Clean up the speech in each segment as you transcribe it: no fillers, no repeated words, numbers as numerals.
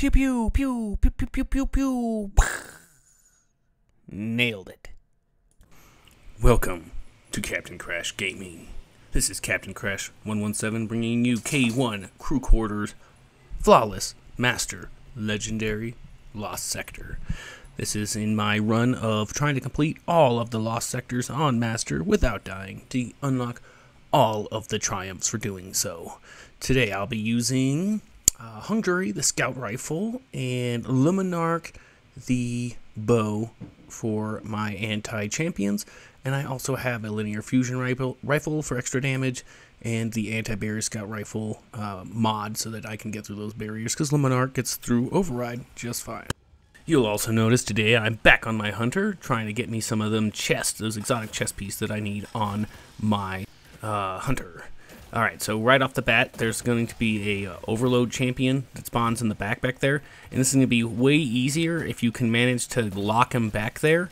Pew pew pew pew pew pew pew pew. Nailed it. Welcome to Captain Crash Gaming. This is Captain Crash 117 bringing you K1 Crew Quarters Flawless Master Legendary Lost Sector. This is in my run of trying to complete all of the Lost Sectors on Master without dying to unlock all of the triumphs for doing so. Today I'll be using Hungary, the Scout Rifle, and Luminark, the Bow, for my anti-champions. And I also have a Linear Fusion rifle for extra damage, and the Anti-Barrier Scout Rifle mod so that I can get through those barriers, because Luminark gets through Override just fine. You'll also notice today I'm back on my Hunter, trying to get me some of them chests, those exotic chest pieces that I need on my Hunter. Alright, so right off the bat, there's going to be a Overload champion that spawns in the back there, and this is going to be way easier if you can manage to lock him back there,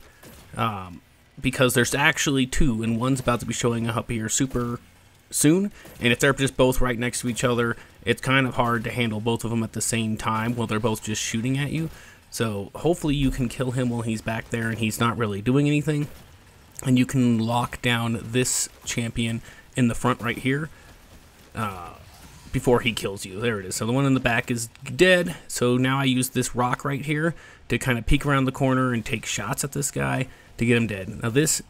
because there's actually two, and one's about to be showing up here super soon, and if they're just both right next to each other, it's kind of hard to handle both of them at the same time while they're both just shooting at you. So hopefully you can kill him while he's back there and he's not really doing anything, and you can lock down this champion in the front right here before he kills you. There it is. So the one in the back is dead. So now I use this rock right here to kind of peek around the corner and take shots at this guy to get him dead. Now this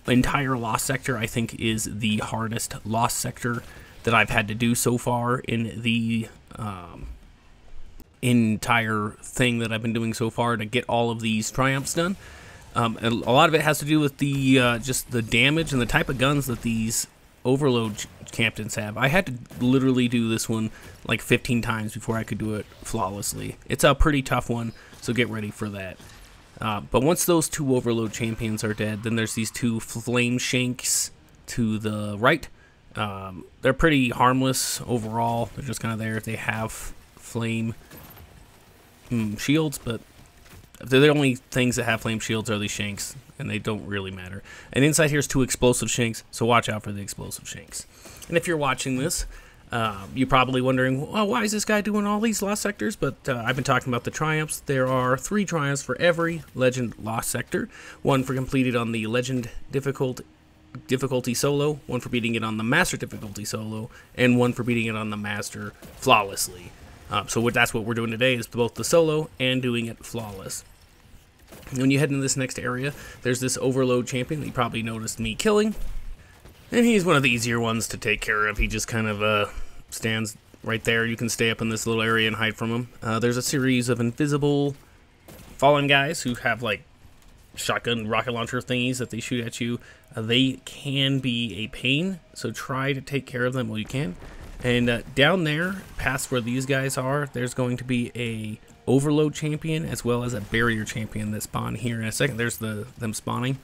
entire Lost Sector I think is the hardest Lost Sector that I've had to do so far in the entire thing that I've been doing so far to get all of these triumphs done. And a lot of it has to do with the just the damage and the type of guns that these Overload captains have. I had to literally do this one like 15 times before I could do it flawlessly. It's a pretty tough one, so get ready for that. But once those two Overload champions are dead, then there's these two Flame Shanks to the right. They're pretty harmless overall. They're just kind of there if they have flame shields, but they're the only things that have flame shields are these Shanks, and they don't really matter. And inside here's two explosive Shanks, so watch out for the explosive Shanks. And if you're watching this, you're probably wondering, well, why is this guy doing all these Lost Sectors? But I've been talking about the triumphs. There are 3 triumphs for every Legend Lost Sector. One for completed on the Legend difficulty solo, one for beating it on the Master difficulty solo, and one for beating it on the Master flawlessly. So that's what we're doing today, is both the solo and doing it flawless. When you head into this next area, there's this Overload champion that you probably noticed me killing. And he's one of the easier ones to take care of. He just kind of stands right there. You can stay up in this little area and hide from him. There's a series of invisible fallen guys who have like shotgun rocket launcher thingies that they shoot at you. They can be a pain, so try to take care of them while you can. And down there, past where these guys are, there's going to be a Overload champion as well as a Barrier champion that spawn here in a second. There's them spawning.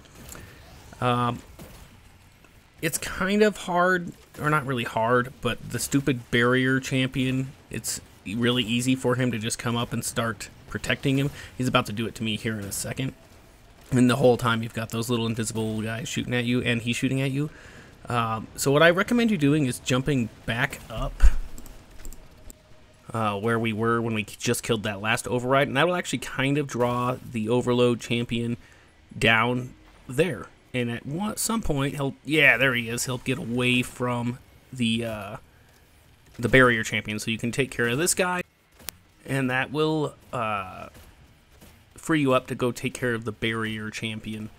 It's kind of hard, or not really hard, but the stupid Barrier champion, it's really easy for him to just come up and start protecting him. He's about to do it to me here in a second. And the whole time you've got those little invisible guys shooting at you, and he's shooting at you. So what I recommend you doing is jumping back up where we were when we just killed that last Override, and that will actually kind of draw the Overload champion down there. And at some point, there he is. He'll get away from the Barrier champion, so you can take care of this guy, and that will free you up to go take care of the Barrier champion.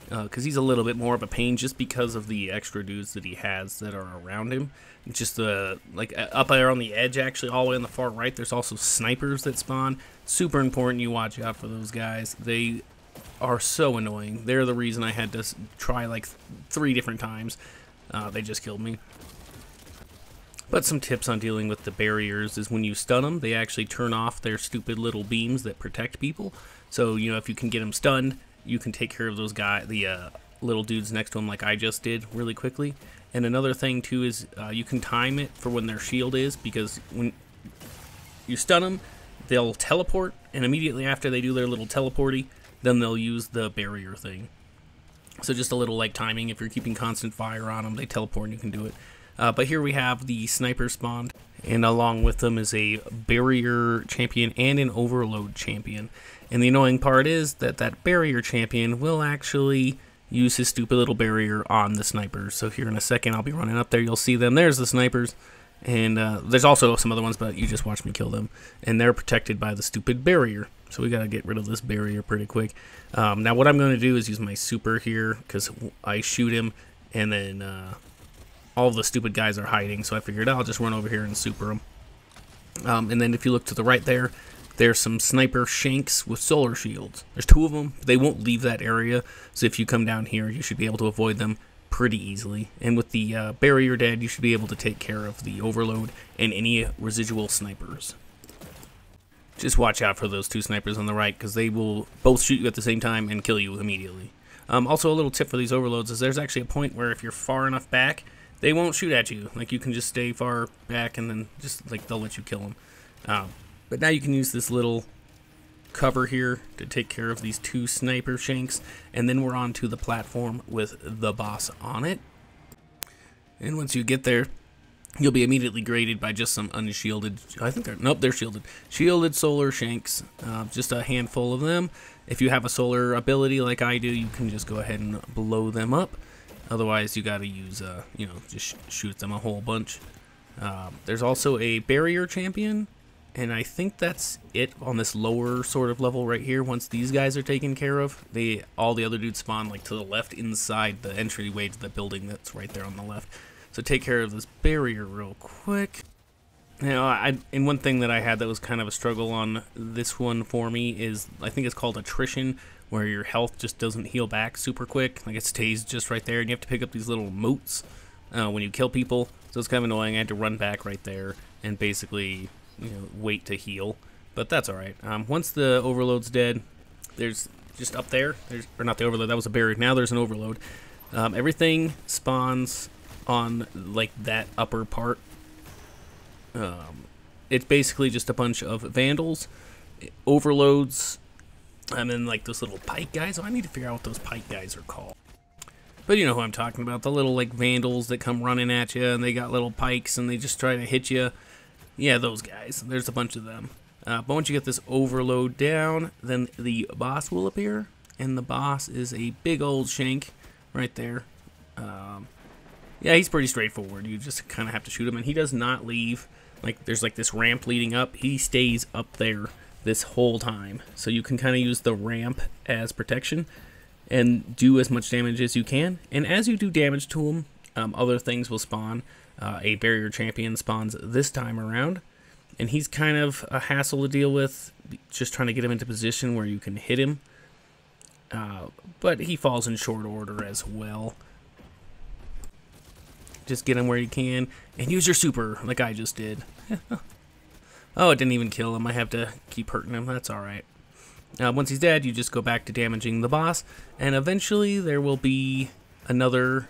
Because he's a little bit more of a pain just because of the extra dudes that he has that are around him. Just like up there on the edge, actually, all the way on the far right, there's also snipers that spawn. Super important you watch out for those guys. They are so annoying. They're the reason I had to try like 3 different times. They just killed me. But some tips on dealing with the barriers is when you stun them, they actually turn off their stupid little beams that protect people. So, you know, if you can get them stunned, you can take care of those guys, the little dudes next to them like I just did really quickly. And another thing too is you can time it for when their shield is, because when you stun them, they'll teleport, and immediately after they do their little teleporty, then they'll use the barrier thing. So just a little like timing. If you're keeping constant fire on them, they teleport and you can do it. But here we have the sniper spawned, and along with them is a barrier champion and an overload champion. And the annoying part is that that barrier champion will actually use his stupid little barrier on the snipers. So here in a second I'll be running up there, you'll see them. There's the snipers, and there's also some other ones, but you just watch me kill them. And they're protected by the stupid barrier. So we gotta get rid of this barrier pretty quick. Now what I'm going to do is use my super here, because I shoot him, and then all the stupid guys are hiding. So I figured I'll just run over here and super them. And then if you look to the right there, there's some sniper shanks with solar shields. There's 2 of them. They won't leave that area, so if you come down here, you should be able to avoid them pretty easily. And with the barrier dead, you should be able to take care of the overload and any residual snipers. Just watch out for those 2 snipers on the right, because they will both shoot you at the same time and kill you immediately. Also, a little tip for these overloads is there's actually a point where if you're far enough back, they won't shoot at you. Like, you can just stay far back and then just, like, they'll let you kill them. But now you can use this little cover here to take care of these 2 sniper shanks, and then we're on to the platform with the boss on it. And once you get there, you'll be immediately graded by just some unshielded, I think they're shielded. Shielded solar shanks, just a handful of them. If you have a solar ability like I do, you can just go ahead and blow them up. Otherwise, you gotta use, just shoot them a whole bunch. There's also a barrier champion, and I think that's it on this lower sort of level right here. Once these guys are taken care of, all the other dudes spawn like to the left inside the entryway to the building that's right there on the left. So take care of this barrier real quick. Now, and one thing that I had that was kind of a struggle on this one for me is, I think it's called attrition, where your health just doesn't heal back super quick. Like, it stays just right there, and you have to pick up these little motes when you kill people. So it's kind of annoying. I had to run back right there and basically, wait to heal. But that's alright. Once the overload's dead, there's just up there, or not the overload, that was a barrier. Now there's an overload. Everything spawns on, like, that upper part. It's basically just a bunch of vandals, overloads, and then, like, those little pike guys. Oh, I need to figure out what those pike guys are called. But you know who I'm talking about. The little, like, vandals that come running at you, and they got little pikes, and they just try to hit you. Yeah, those guys. There's a bunch of them. But once you get this overload down, then the boss will appear. And the boss is a big old shank right there. Yeah, he's pretty straightforward. You just kind of have to shoot him. And he does not leave. Like, there's like this ramp leading up. He stays up there this whole time. So you can kind of use the ramp as protection and do as much damage as you can. And as you do damage to him, other things will spawn. A barrier champion spawns this time around, and he's kind of a hassle to deal with, just trying to get him into position where you can hit him. But he falls in short order as well. Just get him where you can, and use your super, like I just did. Oh, it didn't even kill him. I have to keep hurting him. That's alright. Once he's dead, you just go back to damaging the boss, and eventually there will be another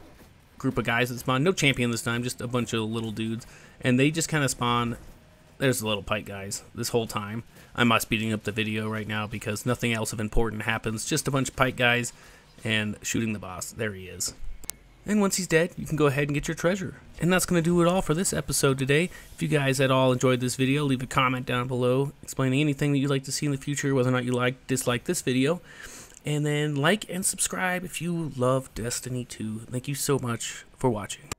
group of guys that spawn. No champion this time, just a bunch of little dudes, and they just kind of spawn. There's the little pike guys this whole time. I'm not speeding up the video right now because nothing else of important happens, just a bunch of pike guys and shooting the boss. There he is. And once he's dead, you can go ahead and get your treasure. And that's going to do it all for this episode today. If you guys at all enjoyed this video, leave a comment down below explaining anything that you'd like to see in the future, whether or not you dislike this video. And then like and subscribe if you love Destiny 2. Thank you so much for watching.